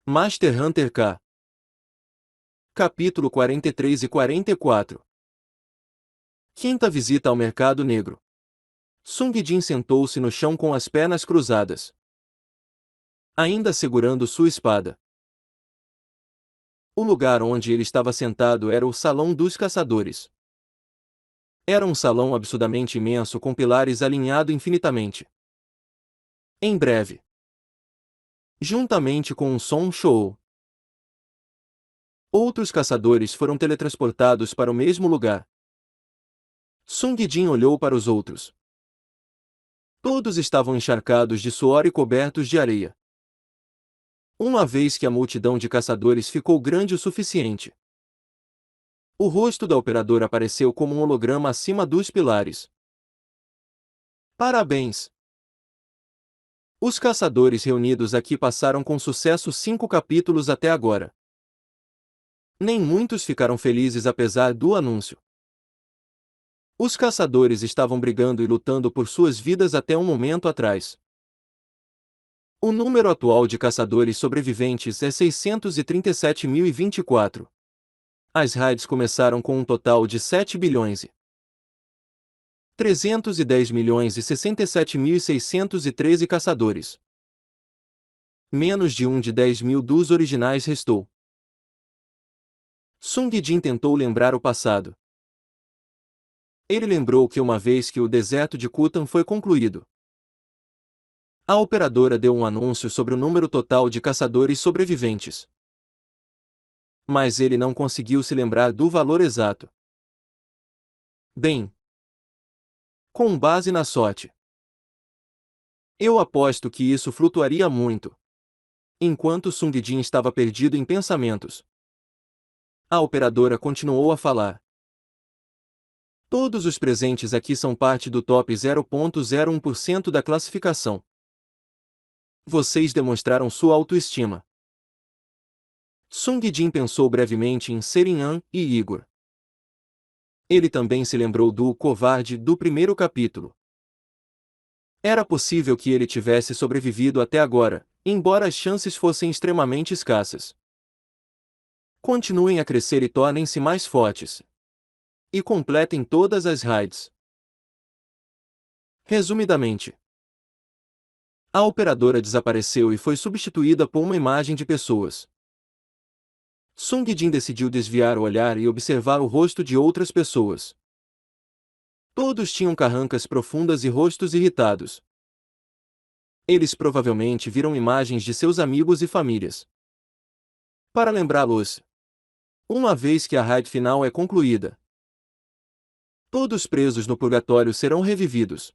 Master Hunter K. Capítulo 43 e 44. Quinta visita ao mercado negro. Sung Jin sentou-se no chão com as pernas cruzadas, ainda segurando sua espada. O lugar onde ele estava sentado era o Salão dos Caçadores. Era um salão absurdamente imenso com pilares alinhados infinitamente. Em breve, juntamente com um som show, outros caçadores foram teletransportados para o mesmo lugar. Sung Jin olhou para os outros. Todos estavam encharcados de suor e cobertos de areia. Uma vez que a multidão de caçadores ficou grande o suficiente, o rosto da operadora apareceu como um holograma acima dos pilares. Parabéns! Os caçadores reunidos aqui passaram com sucesso 5 capítulos até agora. Nem muitos ficaram felizes apesar do anúncio. Os caçadores estavam brigando e lutando por suas vidas até um momento atrás. O número atual de caçadores sobreviventes é 637.024. As raids começaram com um total de 7 bilhões e 310 milhões e 67.613 caçadores. Menos de um de 10 mil dos originais restou. Sung Jin tentou lembrar o passado. Ele lembrou que uma vez que o deserto de Kutan foi concluído, a operadora deu um anúncio sobre o número total de caçadores sobreviventes. Mas ele não conseguiu se lembrar do valor exato. Bem, com base na sorte, eu aposto que isso flutuaria muito. Enquanto Sung Jin estava perdido em pensamentos, a operadora continuou a falar. Todos os presentes aqui são parte do top 0,01% da classificação. Vocês demonstraram sua autoestima. Sung Jin pensou brevemente em Serinhan e Igor. Ele também se lembrou do covarde do primeiro capítulo. Era possível que ele tivesse sobrevivido até agora, embora as chances fossem extremamente escassas. Continuem a crescer e tornem-se mais fortes. E completem todas as raids. Resumidamente, a operadora desapareceu e foi substituída por uma imagem de pessoas. Sung Jin decidiu desviar o olhar e observar o rosto de outras pessoas. Todos tinham carrancas profundas e rostos irritados. Eles provavelmente viram imagens de seus amigos e famílias. Para lembrá-los, uma vez que a raid final é concluída, todos presos no purgatório serão revividos.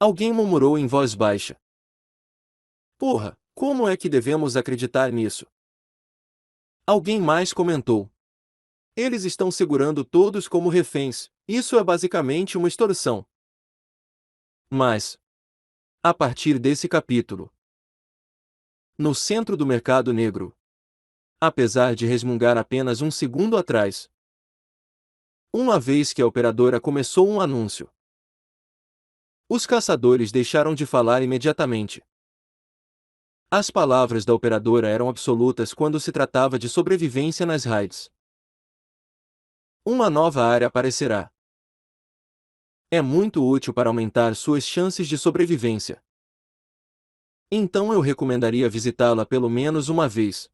Alguém murmurou em voz baixa. Porra, como é que devemos acreditar nisso? Alguém mais comentou. Eles estão segurando todos como reféns, isso é basicamente uma extorsão. Mas, a partir desse capítulo, no centro do mercado negro, apesar de resmungar apenas um segundo atrás, uma vez que a operadora começou um anúncio, os caçadores deixaram de falar imediatamente. As palavras da operadora eram absolutas quando se tratava de sobrevivência nas raids. Uma nova área aparecerá. É muito útil para aumentar suas chances de sobrevivência. Então eu recomendaria visitá-la pelo menos uma vez.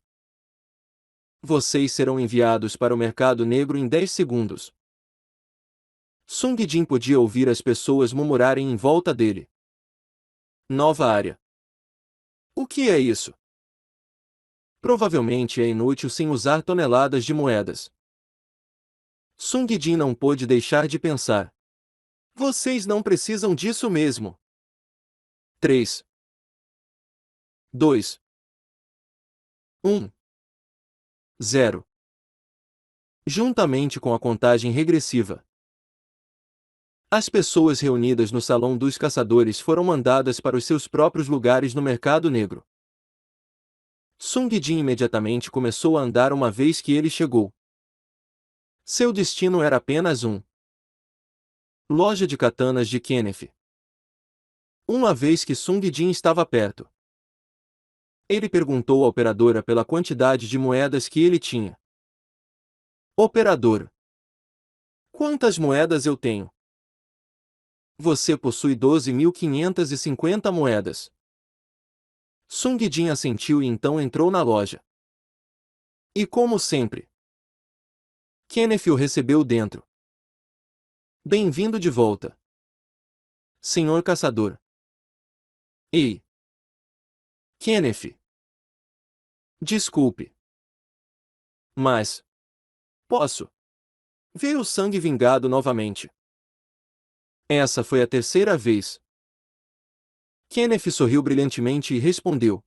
Vocês serão enviados para o mercado negro em 10 segundos. Sung Jin podia ouvir as pessoas murmurarem em volta dele. Nova área. O que é isso? Provavelmente é inútil sem usar toneladas de moedas. Sung Jin não pôde deixar de pensar. Vocês não precisam disso mesmo. 3, 2, 1, 0. Juntamente com a contagem regressiva, as pessoas reunidas no Salão dos Caçadores foram mandadas para os seus próprios lugares no mercado negro. Sung Jin imediatamente começou a andar uma vez que ele chegou. Seu destino era apenas um. Loja de katanas de Kenneth. Uma vez que Sung Jin estava perto, Ele perguntou à operadora pela quantidade de moedas que ele tinha. Operador: quantas moedas eu tenho? Você possui 12.550 moedas. Sung Jin assentiu e então entrou na loja. E como sempre, Kenneth o recebeu dentro. Bem-vindo de volta, senhor caçador. Ei! Kenneth! Desculpe. Mas... posso ver o sangue vingado novamente. Essa foi a terceira vez. Kenneth sorriu brilhantemente e respondeu.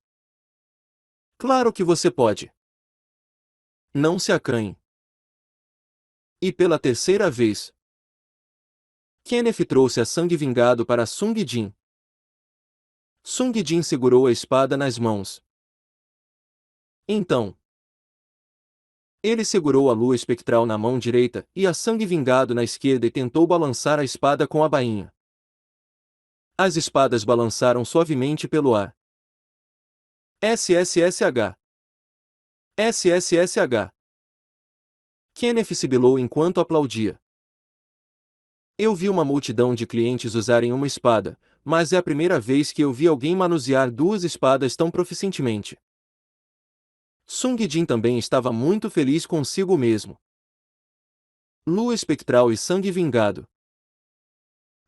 Claro que você pode. Não se acanhe. E pela terceira vez, Kenneth trouxe a sangue vingado para Sung Jin. Sung Jin segurou a espada nas mãos. Então, ele segurou a lua espectral na mão direita e a sangue vingado na esquerda e tentou balançar a espada com a bainha. As espadas balançaram suavemente pelo ar. SSSH. SSSH. Kenneth sibilou enquanto aplaudia. Eu vi uma multidão de clientes usarem uma espada, mas é a primeira vez que eu vi alguém manusear duas espadas tão proficientemente. Sung Jin também estava muito feliz consigo mesmo. Lua espectral e sangue vingado.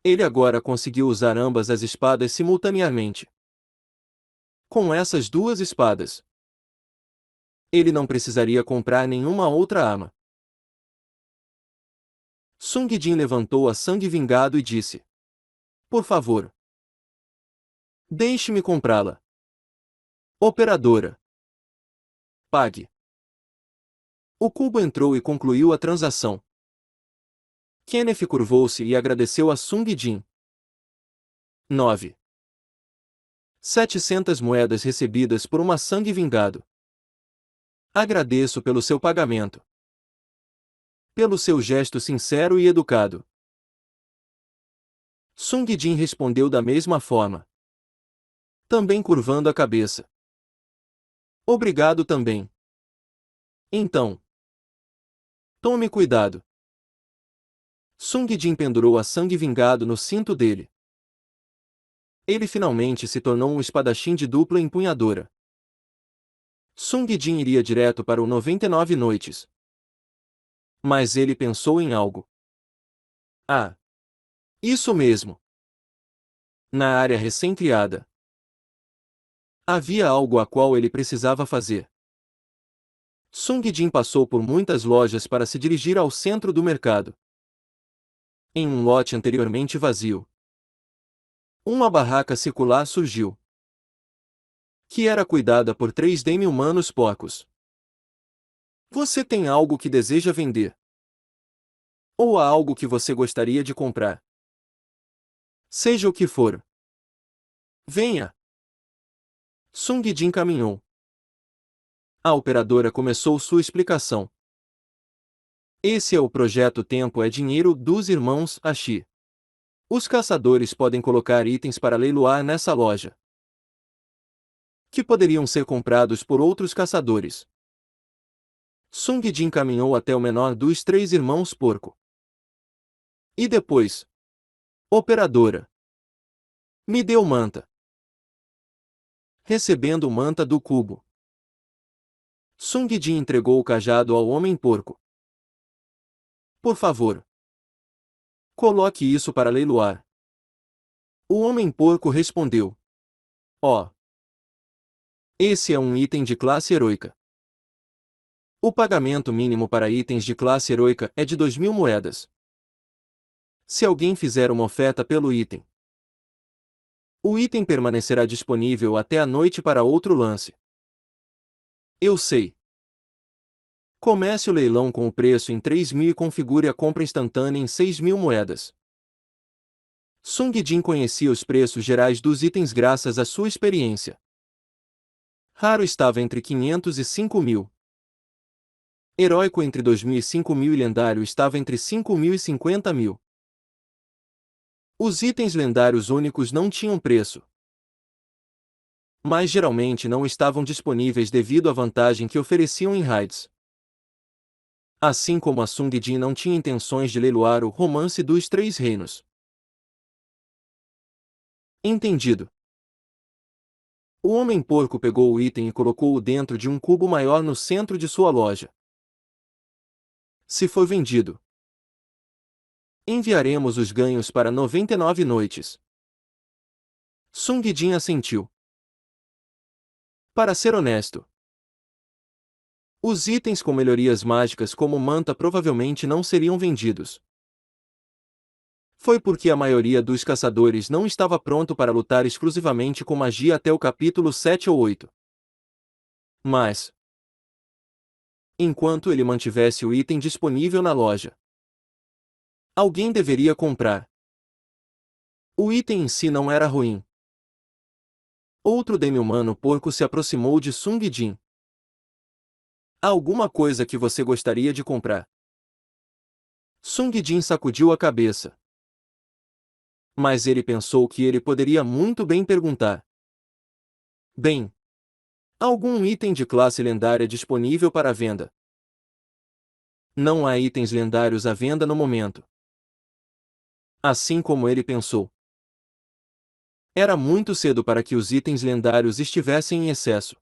Ele agora conseguiu usar ambas as espadas simultaneamente. Com essas duas espadas, ele não precisaria comprar nenhuma outra arma. Sung Jin levantou a sangue vingado e disse: por favor, deixe-me comprá-la. Operadora, pague. O cubo entrou e concluiu a transação. Kenneth curvou-se e agradeceu a Sung Jin. 9. 700 moedas recebidas por uma sangue vingado. Agradeço pelo seu pagamento. Pelo seu gesto sincero e educado. Sung Jin respondeu da mesma forma, também curvando a cabeça. Obrigado também. Então, tome cuidado. Sung Jin pendurou a sangue vingado no cinto dele. Ele finalmente se tornou um espadachim de dupla empunhadura. Sung Jin iria direto para o 99 noites. Mas ele pensou em algo. Ah! Isso mesmo! Na área recém-criada, havia algo a qual ele precisava fazer. Sung Jin passou por muitas lojas para se dirigir ao centro do mercado. Em um lote anteriormente vazio, uma barraca circular surgiu, que era cuidada por 3 demi-humanos porcos. Você tem algo que deseja vender? Ou há algo que você gostaria de comprar? Seja o que for. Venha! Sung Jin caminhou. A operadora começou sua explicação. Esse é o projeto Tempo é Dinheiro dos irmãos Ashi. Os caçadores podem colocar itens para leiloar nessa loja, que poderiam ser comprados por outros caçadores. Sung Jin caminhou até o menor dos 3 irmãos porco. E depois? Operadora, me deu manta. Recebendo manta do cubo, Sung Jin entregou o cajado ao homem porco. Por favor, coloque isso para leiloar. O homem porco respondeu. Oh! Esse é um item de classe heroica. O pagamento mínimo para itens de classe heroica é de 2.000 moedas. Se alguém fizer uma oferta pelo item, o item permanecerá disponível até a noite para outro lance. Eu sei. Comece o leilão com o preço em 3.000 e configure a compra instantânea em 6.000 moedas. Sung Jin conhecia os preços gerais dos itens graças à sua experiência. Raro estava entre 500 e 5.000. Heróico entre 2.000 e 5.000 e lendário estava entre 5.000 e 50.000. Os itens lendários únicos não tinham preço. mas geralmente não estavam disponíveis devido à vantagem que ofereciam em raids. Assim como a Sung Jin não tinha intenções de leiloar o Romance dos Três Reinos. Entendido. O Homem-Porco pegou o item e colocou-o dentro de um cubo maior no centro de sua loja. Se for vendido, enviaremos os ganhos para 99 noites. Sung Jin assentiu. Para ser honesto, os itens com melhorias mágicas como manta provavelmente não seriam vendidos. Foi porque a maioria dos caçadores não estava pronto para lutar exclusivamente com magia até o capítulo 7 ou 8. Mas, enquanto ele mantivesse o item disponível na loja, alguém deveria comprar. O item em si não era ruim. Outro demi-humano porco se aproximou de Sung Jin. Há alguma coisa que você gostaria de comprar? Sung Jin sacudiu a cabeça. Mas ele pensou que ele poderia muito bem perguntar. Bem, algum item de classe lendária disponível para venda? Não há itens lendários à venda no momento. Assim como ele pensou. Era muito cedo para que os itens lendários estivessem em excesso.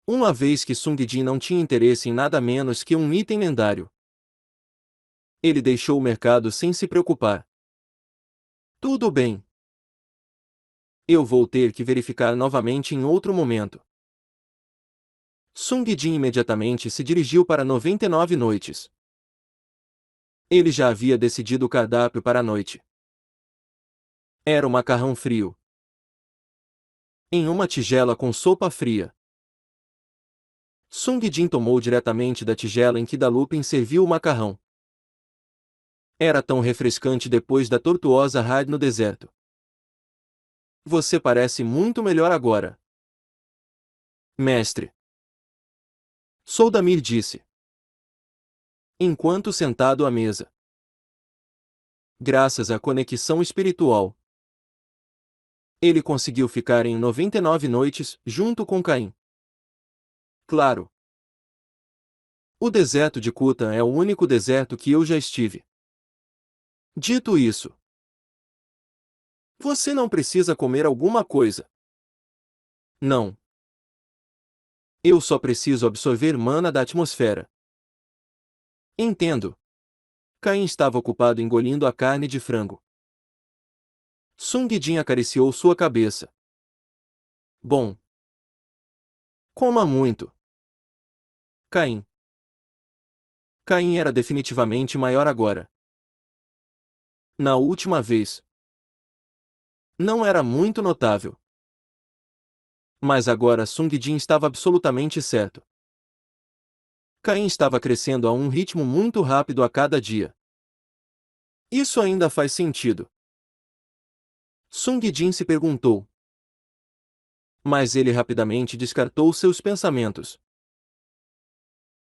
Uma vez que Sung Jin não tinha interesse em nada menos que um item lendário, ele deixou o mercado sem se preocupar. Tudo bem. Eu vou ter que verificar novamente em outro momento. Sung Jin imediatamente se dirigiu para 99 noites. Ele já havia decidido o cardápio para a noite. Era o macarrão frio. Em uma tigela com sopa fria. Sung Jin tomou diretamente da tigela em que Dalupin serviu o macarrão. Era tão refrescante depois da tortuosa raid no deserto. Você parece muito melhor agora. Mestre. Soldamir disse. Enquanto sentado à mesa. Graças à conexão espiritual, ele conseguiu ficar em 99 noites, junto com Caim. Claro. O deserto de Kuta é o único deserto que eu já estive. Dito isso, você não precisa comer alguma coisa. Não. Eu só preciso absorver mana da atmosfera. Entendo. Caim estava ocupado engolindo a carne de frango. Sung Jin acariciou sua cabeça. Bom. Coma muito. Caim. Caim era definitivamente maior agora. Na última vez, não era muito notável. Mas agora Sung Jin estava absolutamente certo. Caim estava crescendo a um ritmo muito rápido a cada dia. Isso ainda faz sentido. Sung Jin se perguntou. Mas ele rapidamente descartou seus pensamentos.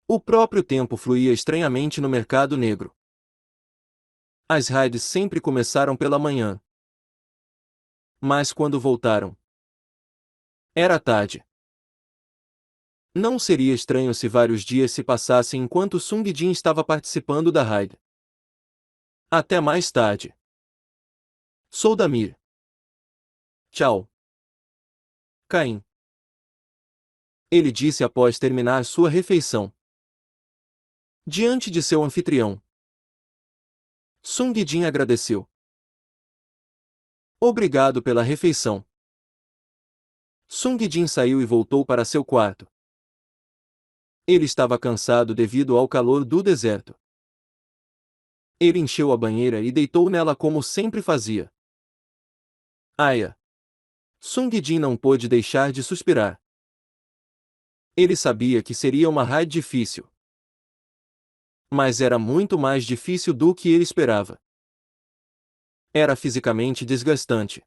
O próprio tempo fluía estranhamente no mercado negro. As raids sempre começaram pela manhã. Mas quando voltaram, era tarde. Não seria estranho se vários dias se passassem enquanto Sung Jin estava participando da raid. Até mais tarde. Soldamir. Tchau. Caim. Ele disse após terminar sua refeição. Diante de seu anfitrião. Sung Jin agradeceu. Obrigado pela refeição. Sung Jin saiu e voltou para seu quarto. Ele estava cansado devido ao calor do deserto. Ele encheu a banheira e deitou nela como sempre fazia. Aia! Sung Jin não pôde deixar de suspirar. Ele sabia que seria uma raid difícil. Mas era muito mais difícil do que ele esperava. Era fisicamente desgastante.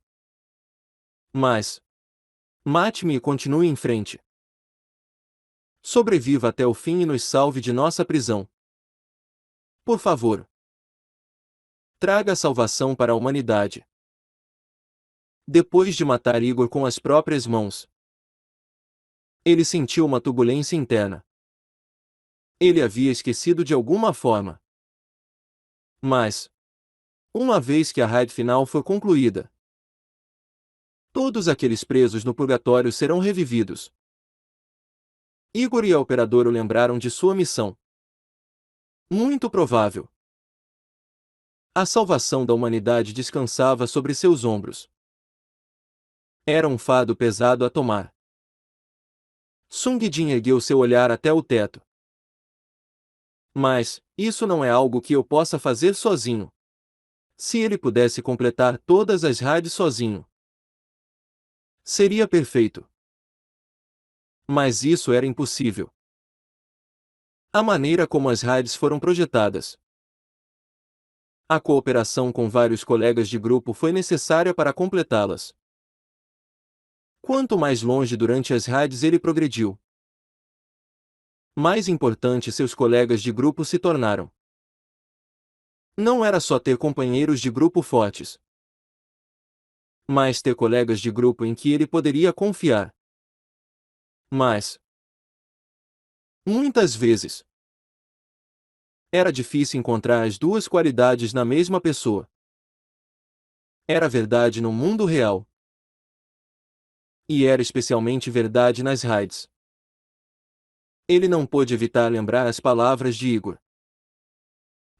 Mas, mate-me e continue em frente. Sobreviva até o fim e nos salve de nossa prisão. Por favor. Traga a salvação para a humanidade. Depois de matar Igor com as próprias mãos, ele sentiu uma turbulência interna. Ele havia esquecido de alguma forma. Mas, uma vez que a raid final for concluída, todos aqueles presos no purgatório serão revividos. Igor e a operadora o lembraram de sua missão. Muito provável. A salvação da humanidade descansava sobre seus ombros. Era um fardo pesado a tomar. Sung Jin ergueu seu olhar até o teto. Mas, isso não é algo que eu possa fazer sozinho. Se ele pudesse completar todas as raids sozinho, seria perfeito. Mas isso era impossível. A maneira como as raids foram projetadas. A cooperação com vários colegas de grupo foi necessária para completá-las. Quanto mais longe durante as raids ele progrediu, mais importante seus colegas de grupo se tornaram. Não era só ter companheiros de grupo fortes, mas ter colegas de grupo em que ele poderia confiar. Mas, muitas vezes, era difícil encontrar as duas qualidades na mesma pessoa. Era verdade no mundo real. E era especialmente verdade nas raids. Ele não pôde evitar lembrar as palavras de Igor.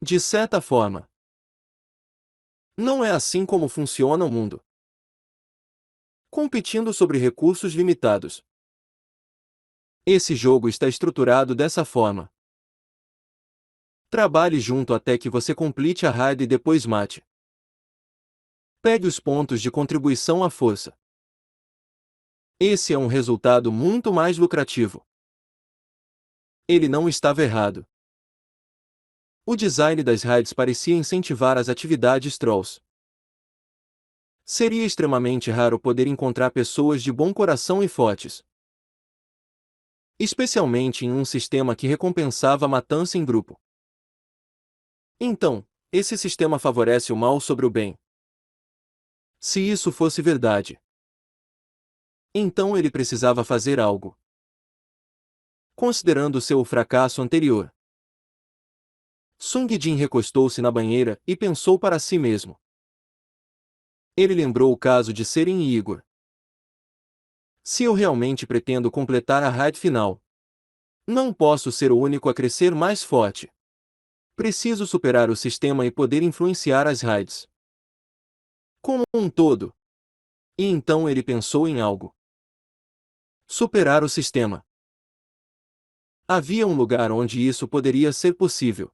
De certa forma, não é assim como funciona o mundo. Competindo sobre recursos limitados. Esse jogo está estruturado dessa forma. Trabalhe junto até que você complete a raid e depois mate. Pegue os pontos de contribuição à força. Esse é um resultado muito mais lucrativo. Ele não estava errado. O design das raids parecia incentivar as atividades trolls. Seria extremamente raro poder encontrar pessoas de bom coração e fortes. Especialmente em um sistema que recompensava a matança em grupo. Então, esse sistema favorece o mal sobre o bem. Se isso fosse verdade, então ele precisava fazer algo. Considerando seu fracasso anterior, Sung Jin recostou-se na banheira e pensou para si mesmo. Ele lembrou o caso de Seren e Igor. Se eu realmente pretendo completar a raid final, não posso ser o único a crescer mais forte. Preciso superar o sistema e poder influenciar as raids como um todo. E então ele pensou em algo. Superar o sistema. Havia um lugar onde isso poderia ser possível.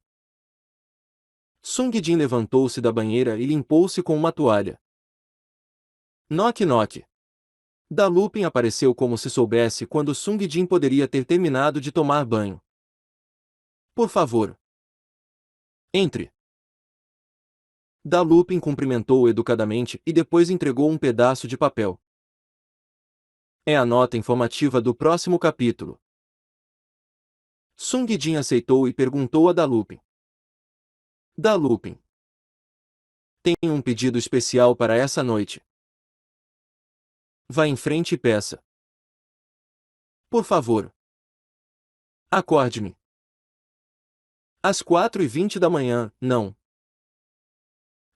Sung Jin levantou-se da banheira e limpou-se com uma toalha. Knock knock. Da Lupin apareceu como se soubesse quando Sung Jin poderia ter terminado de tomar banho. Por favor. Entre. Da Lupin cumprimentou-o educadamente e depois entregou um pedaço de papel. É a nota informativa do próximo capítulo. Sung Jin aceitou e perguntou a Da Lupin. Da Lupin. Tenho um pedido especial para essa noite. Vá em frente e peça. Por favor. Acorde-me. Às 4h20 da manhã, não.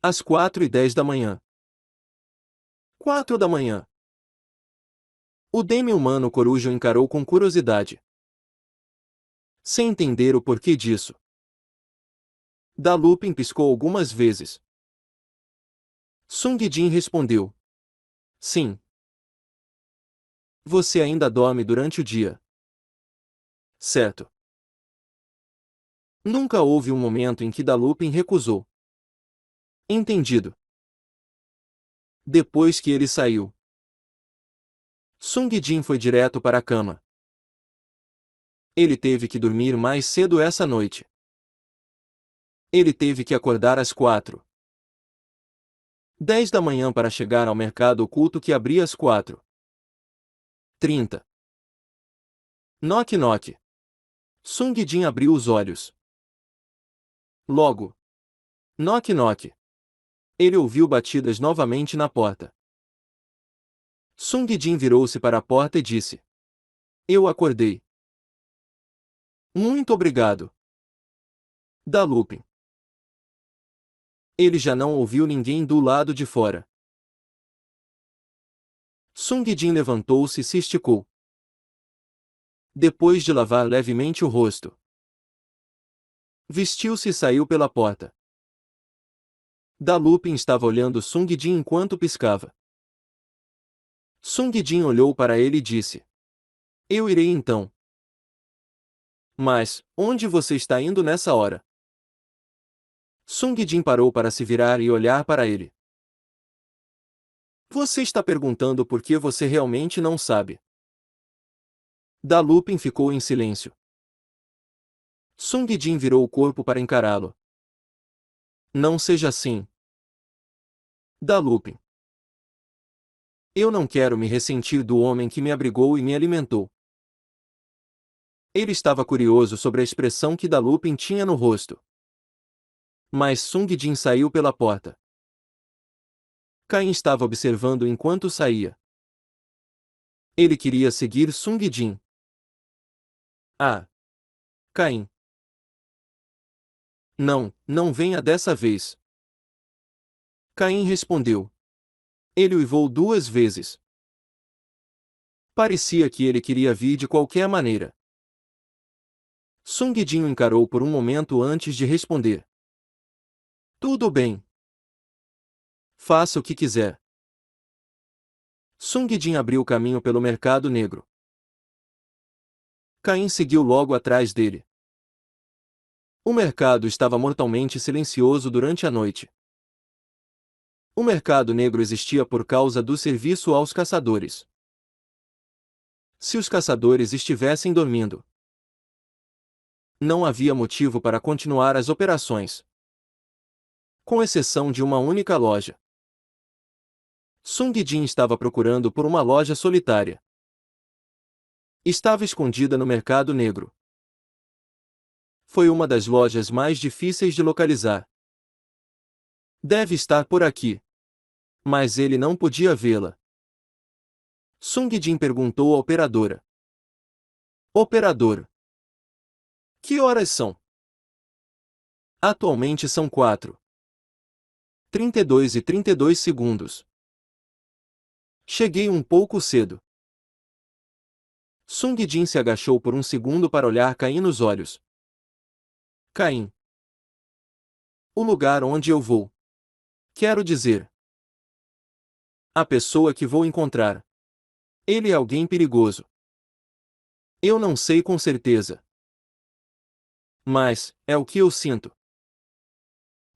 Às 4h10 da manhã. 4 da manhã. O demi-humano coruja o encarou com curiosidade. Sem entender o porquê disso. Da Lupin piscou algumas vezes. Sung Jin respondeu. Sim. Você ainda dorme durante o dia. Certo. Nunca houve um momento em que Da Lupin recusou. Entendido. Depois que ele saiu, Sung Jin foi direto para a cama. Ele teve que dormir mais cedo essa noite. Ele teve que acordar às 4h10 da manhã para chegar ao mercado oculto que abria às 4h30. Knock knock. Sung Jin abriu os olhos. Logo. Knock knock. Ele ouviu batidas novamente na porta. Sung Jin virou-se para a porta e disse: Eu acordei. Muito obrigado. Da Lupin. Ele já não ouviu ninguém do lado de fora. Sung Jin levantou-se e se esticou. Depois de lavar levemente o rosto, vestiu-se e saiu pela porta. Da Lupin estava olhando Sung Jin enquanto piscava. Sung Jin olhou para ele e disse: Eu irei então. Mas, onde você está indo nessa hora? Sung Jin parou para se virar e olhar para ele. Você está perguntando por que você realmente não sabe. Da Lupin ficou em silêncio. Sung Jin virou o corpo para encará-lo. Não seja assim. Da Lupin. Eu não quero me ressentir do homem que me abrigou e me alimentou. Ele estava curioso sobre a expressão que Da Lupin tinha no rosto. Mas Sung Jin saiu pela porta. Caim estava observando enquanto saía. Ele queria seguir Sung Jin. Ah! Caim. Não, não venha dessa vez. Caim respondeu. Ele uivou 2 vezes. Parecia que ele queria vir de qualquer maneira. Sung Jin o encarou por um momento antes de responder. Tudo bem. Faça o que quiser. Sung Jin abriu caminho pelo mercado negro. Caim seguiu logo atrás dele. O mercado estava mortalmente silencioso durante a noite. O mercado negro existia por causa do serviço aos caçadores. Se os caçadores estivessem dormindo, não havia motivo para continuar as operações. Com exceção de uma única loja. Sung Jin estava procurando por uma loja solitária. Estava escondida no mercado negro. Foi uma das lojas mais difíceis de localizar. Deve estar por aqui. Mas ele não podia vê-la. Sung Jin perguntou à operadora. Operador. Que horas são? Atualmente são 4:32:32. Cheguei um pouco cedo. Sung Jin se agachou por um segundo para olhar Caim nos olhos. Caim. O lugar onde eu vou. Quero dizer. A pessoa que vou encontrar. Ele é alguém perigoso. Eu não sei com certeza. Mas, é o que eu sinto.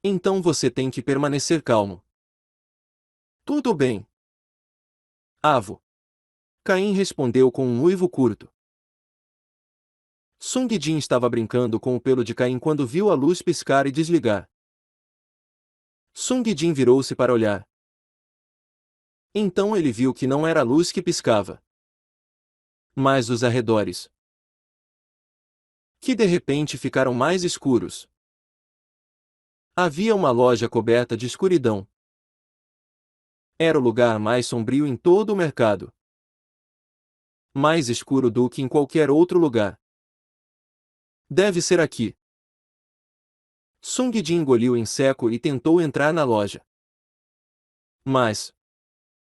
Então você tem que permanecer calmo. Tudo bem. Avo. Caim respondeu com um uivo curto. Sung Jin estava brincando com o pelo de Caim quando viu a luz piscar e desligar. Sung Jin virou-se para olhar. Então ele viu que não era a luz que piscava, mas os arredores, que de repente ficaram mais escuros. Havia uma loja coberta de escuridão. Era o lugar mais sombrio em todo o mercado. Mais escuro do que em qualquer outro lugar. Deve ser aqui. Sung Jin engoliu em seco e tentou entrar na loja. Mas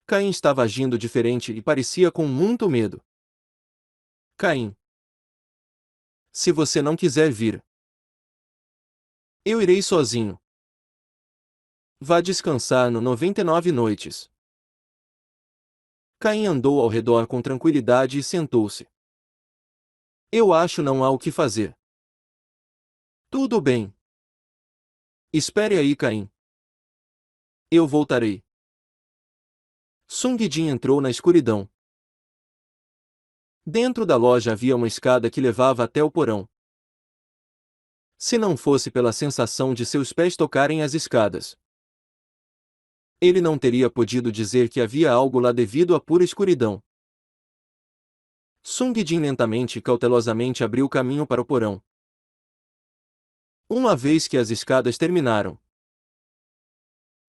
Caim estava agindo diferente e parecia com muito medo. Caim. Se você não quiser vir, eu irei sozinho. Vá descansar no 99 noites. Caim andou ao redor com tranquilidade e sentou-se. Eu acho não há o que fazer. Tudo bem. Espere aí, Caim. Eu voltarei. Sung Jin entrou na escuridão. Dentro da loja havia uma escada que levava até o porão. Se não fosse pela sensação de seus pés tocarem as escadas, ele não teria podido dizer que havia algo lá devido à pura escuridão. Sung Jin lentamente e cautelosamente abriu caminho para o porão. Uma vez que as escadas terminaram,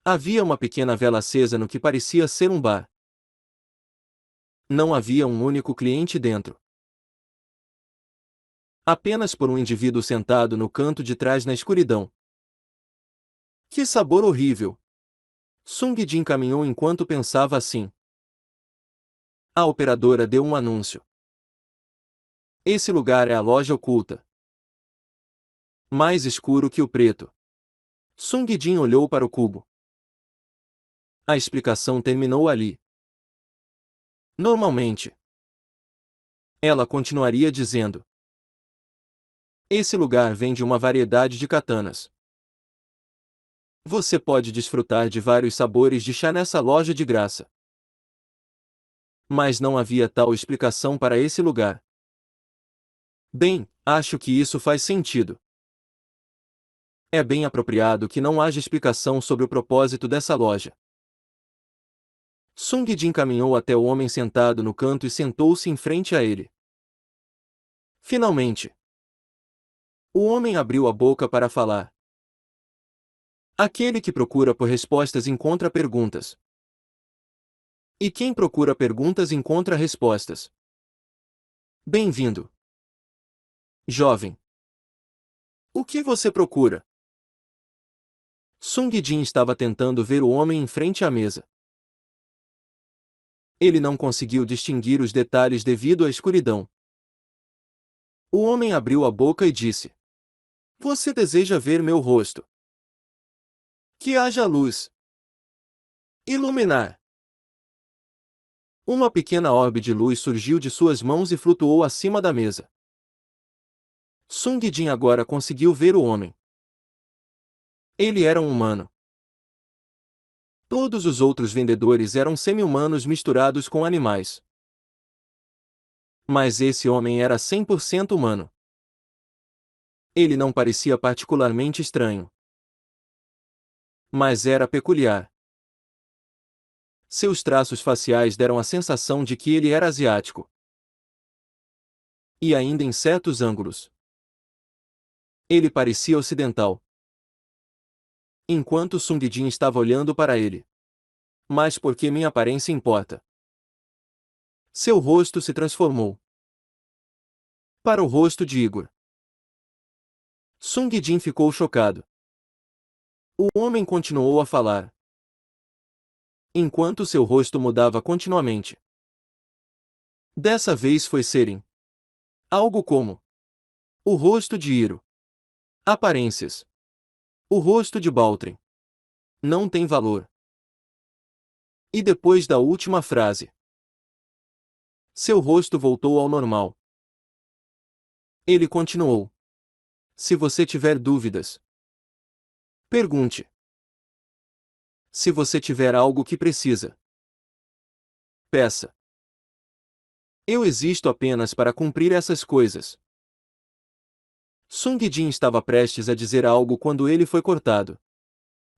havia uma pequena vela acesa no que parecia ser um bar. Não havia um único cliente dentro. Apenas por um indivíduo sentado no canto de trás na escuridão. Que sabor horrível! Sung Jin caminhou enquanto pensava assim. A operadora deu um anúncio. Esse lugar é a loja oculta. Mais escuro que o preto. Sung Jin olhou para o cubo. A explicação terminou ali. Normalmente. Ela continuaria dizendo. Esse lugar vende uma variedade de katanas. Você pode desfrutar de vários sabores de chá nessa loja de graça. Mas não havia tal explicação para esse lugar. Bem, acho que isso faz sentido. É bem apropriado que não haja explicação sobre o propósito dessa loja. Sung Jin caminhou até o homem sentado no canto e sentou-se em frente a ele. Finalmente. O homem abriu a boca para falar. Aquele que procura por respostas encontra perguntas. E quem procura perguntas encontra respostas. Bem-vindo. Jovem. O que você procura? Sung Jin estava tentando ver o homem em frente à mesa. Ele não conseguiu distinguir os detalhes devido à escuridão. O homem abriu a boca e disse. Você deseja ver meu rosto? Que haja luz. Iluminar. Uma pequena orbe de luz surgiu de suas mãos e flutuou acima da mesa. Sung Jin agora conseguiu ver o homem. Ele era um humano. Todos os outros vendedores eram semi-humanos misturados com animais. Mas esse homem era 100% humano. Ele não parecia particularmente estranho. Mas era peculiar. Seus traços faciais deram a sensação de que ele era asiático. E ainda em certos ângulos. Ele parecia ocidental. Enquanto Sung Jin estava olhando para ele. Mas por que minha aparência importa? Seu rosto se transformou. Para o rosto de Igor. Sung Jin ficou chocado. O homem continuou a falar. Enquanto seu rosto mudava continuamente. Dessa vez foi Seren. Algo como. O rosto de Hiro. Aparências. O rosto de Baltren. Não tem valor. E depois da última frase. Seu rosto voltou ao normal. Ele continuou. Se você tiver dúvidas, pergunte. Se você tiver algo que precisa, peça. Eu existo apenas para cumprir essas coisas. Sung Jin estava prestes a dizer algo quando ele foi cortado.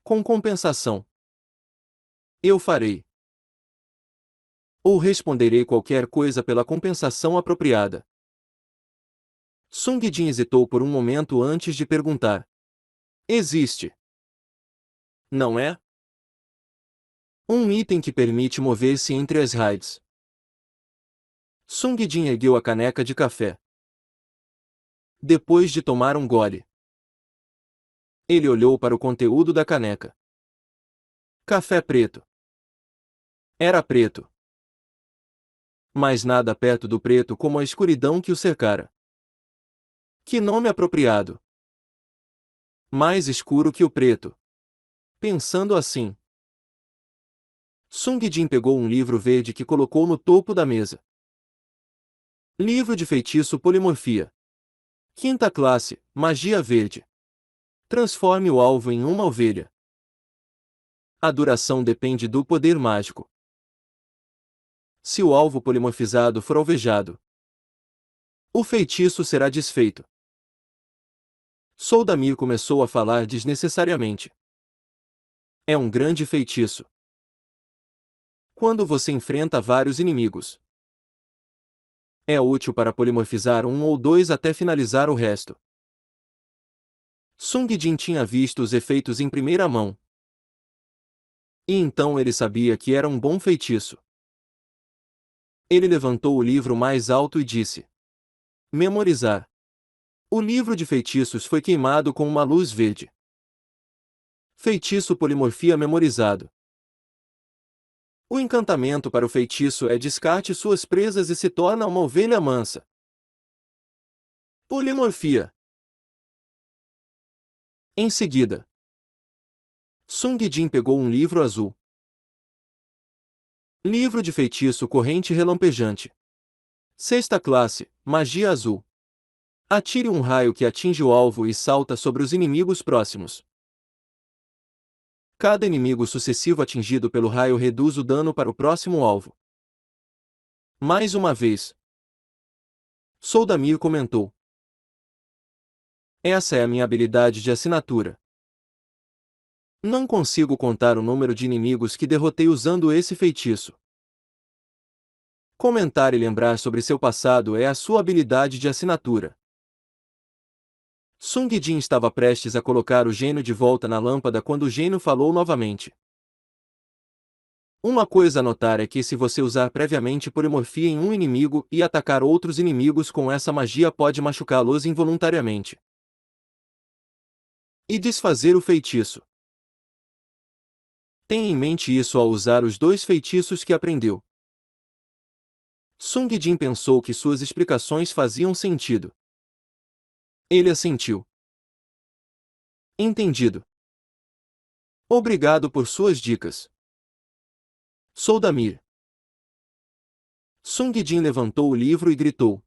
Com compensação. Eu farei. Ou responderei qualquer coisa pela compensação apropriada. Sung Jin hesitou por um momento antes de perguntar. Existe. Não é? Um item que permite mover-se entre as raids. Sung Jin ergueu a caneca de café. Depois de tomar um gole, ele olhou para o conteúdo da caneca. Café preto. Era preto. Mas nada perto do preto como a escuridão que o cercara. Que nome apropriado. Mais escuro que o preto. Pensando assim, Sung Jin pegou um livro verde que colocou no topo da mesa. Livro de feitiço polimorfia. Quinta classe, magia verde. Transforme o alvo em uma ovelha. A duração depende do poder mágico. Se o alvo polimorfizado for alvejado, o feitiço será desfeito. Soldamir começou a falar desnecessariamente. É um grande feitiço. Quando você enfrenta vários inimigos, é útil para polimorfizar um ou dois até finalizar o resto. Sung Jin tinha visto os efeitos em primeira mão. E então ele sabia que era um bom feitiço. Ele levantou o livro mais alto e disse: Memorizar. O livro de feitiços foi queimado com uma luz verde. Feitiço polimorfia memorizado. O encantamento para o feitiço é descarte suas presas e se torna uma ovelha mansa. Polimorfia. Em seguida, Sung Jin pegou um livro azul. Livro de feitiço corrente relampejante. Sexta classe, magia azul. Atire um raio que atinge o alvo e salta sobre os inimigos próximos. Cada inimigo sucessivo atingido pelo raio reduz o dano para o próximo alvo. Mais uma vez. Soldamir comentou. Essa é a minha habilidade de assinatura. Não consigo contar o número de inimigos que derrotei usando esse feitiço. Comentar e lembrar sobre seu passado é a sua habilidade de assinatura. Sung Jin estava prestes a colocar o gênio de volta na lâmpada quando o gênio falou novamente. Uma coisa a notar é que se você usar previamente polimorfia em um inimigo e atacar outros inimigos com essa magia pode machucá-los involuntariamente. E desfazer o feitiço. Tenha em mente isso ao usar os dois feitiços que aprendeu. Sung Jin pensou que suas explicações faziam sentido. Ele assentiu. Entendido. Obrigado por suas dicas. Soldamir. Sung Jin levantou o livro e gritou.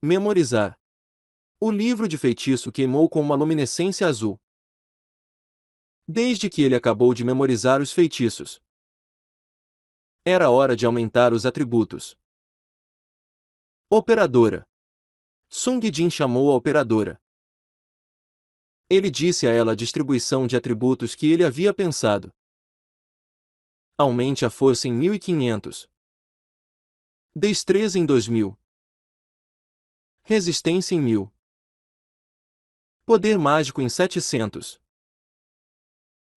Memorizar. O livro de feitiço queimou com uma luminescência azul. Desde que ele acabou de memorizar os feitiços, era hora de aumentar os atributos. Operadora. Sung Jin chamou a operadora. Ele disse a ela a distribuição de atributos que ele havia pensado. Aumente a força em 1500. Destreza em 2000. Resistência em 1000. Poder mágico em 700.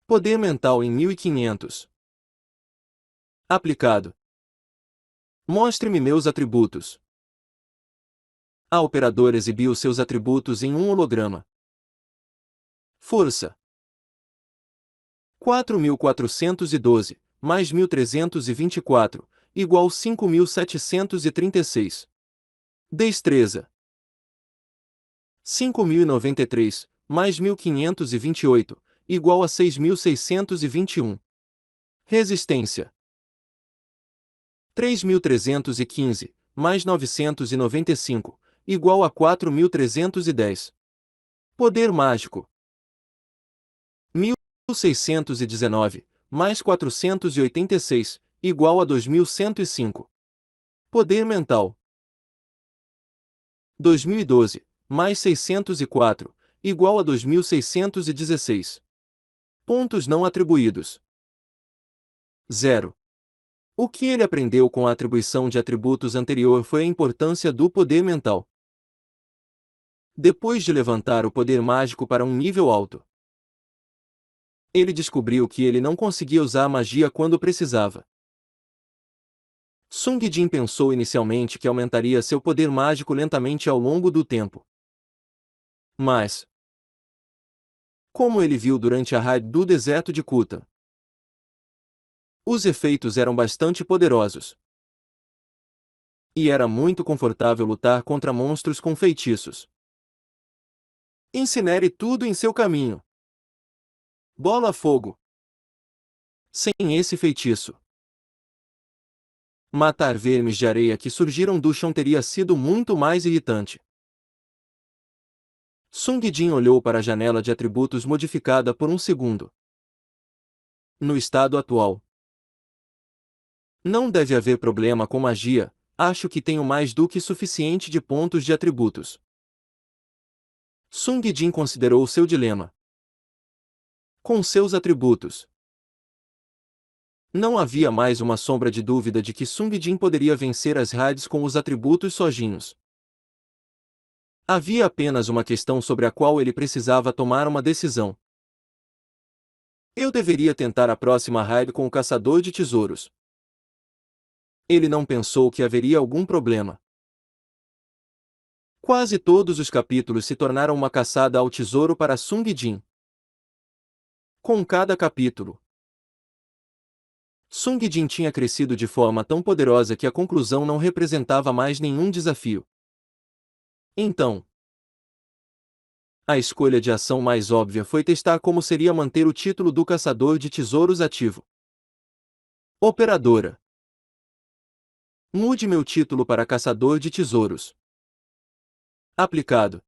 Poder mental em 1500. Aplicado. Mostre-me meus atributos. A operadora exibiu seus atributos em um holograma. Força. 4.412, mais 1.324, igual 5.736. Destreza. 5.093, mais 1.528, igual a 6.621. Resistência. 3.315, mais 995, igual a 4.310. Poder mágico. 1.619, mais 486, igual a 2.105. Poder mental. 2012, mais 604, igual a 2.616. Pontos não atribuídos. 0. O que ele aprendeu com a atribuição de atributos anterior foi a importância do poder mental. Depois de levantar o poder mágico para um nível alto, ele descobriu que ele não conseguia usar a magia quando precisava. Sung Jin pensou inicialmente que aumentaria seu poder mágico lentamente ao longo do tempo. Mas, como ele viu durante a raid do deserto de Kuta, os efeitos eram bastante poderosos. E era muito confortável lutar contra monstros com feitiços. Incinere tudo em seu caminho. Bola fogo. Sem esse feitiço, matar vermes de areia que surgiram do chão teria sido muito mais irritante. Sung Jin olhou para a janela de atributos modificada por um segundo. No estado atual, não deve haver problema com magia, acho que tenho mais do que suficiente de pontos de atributos. Sung Jin considerou seu dilema. Com seus atributos, não havia mais uma sombra de dúvida de que Sung Jin poderia vencer as raids com os atributos sozinhos. Havia apenas uma questão sobre a qual ele precisava tomar uma decisão. Eu deveria tentar a próxima raid com o caçador de tesouros. Ele não pensou que haveria algum problema. Quase todos os capítulos se tornaram uma caçada ao tesouro para Sung Jin. Com cada capítulo, Sung Jin tinha crescido de forma tão poderosa que a conclusão não representava mais nenhum desafio. Então, a escolha de ação mais óbvia foi testar como seria manter o título do caçador de tesouros ativo. Operadora. Mude meu título para caçador de tesouros. Aplicado.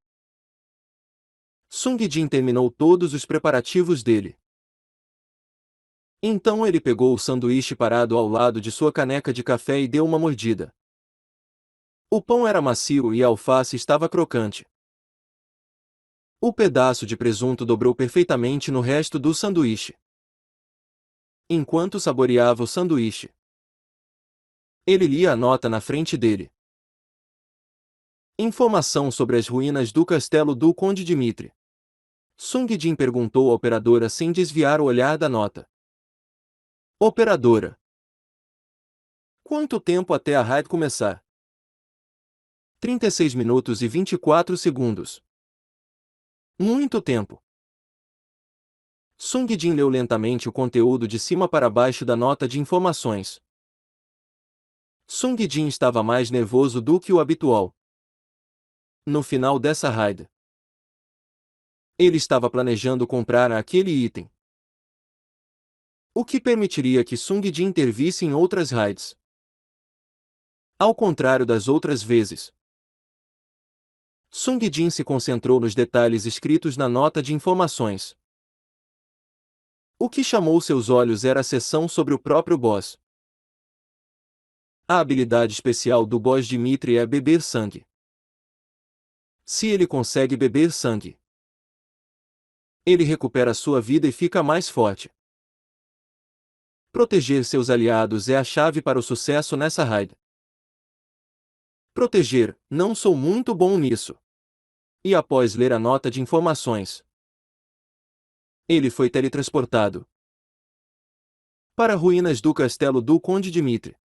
Sung Jin terminou todos os preparativos dele. Então ele pegou o sanduíche parado ao lado de sua caneca de café e deu uma mordida. O pão era macio e a alface estava crocante. O pedaço de presunto dobrou perfeitamente no resto do sanduíche. Enquanto saboreava o sanduíche, ele lia a nota na frente dele. Informação sobre as ruínas do castelo do Conde Dmitri. Sung Jin perguntou à operadora sem desviar o olhar da nota. Operadora. Quanto tempo até a raid começar? 36 minutos e 24 segundos. Muito tempo. Sung Jin leu lentamente o conteúdo de cima para baixo da nota de informações. Sung Jin estava mais nervoso do que o habitual. No final dessa raid, ele estava planejando comprar aquele item, o que permitiria que Sung Jin intervisse em outras raids. Ao contrário das outras vezes, Sung Jin se concentrou nos detalhes escritos na nota de informações. O que chamou seus olhos era a seção sobre o próprio boss. A habilidade especial do boss Dmitri é beber sangue. Se ele consegue beber sangue, ele recupera sua vida e fica mais forte. Proteger seus aliados é a chave para o sucesso nessa raid. Proteger, não sou muito bom nisso. E após ler a nota de informações, ele foi teletransportado para ruínas do castelo do Conde Dmitri.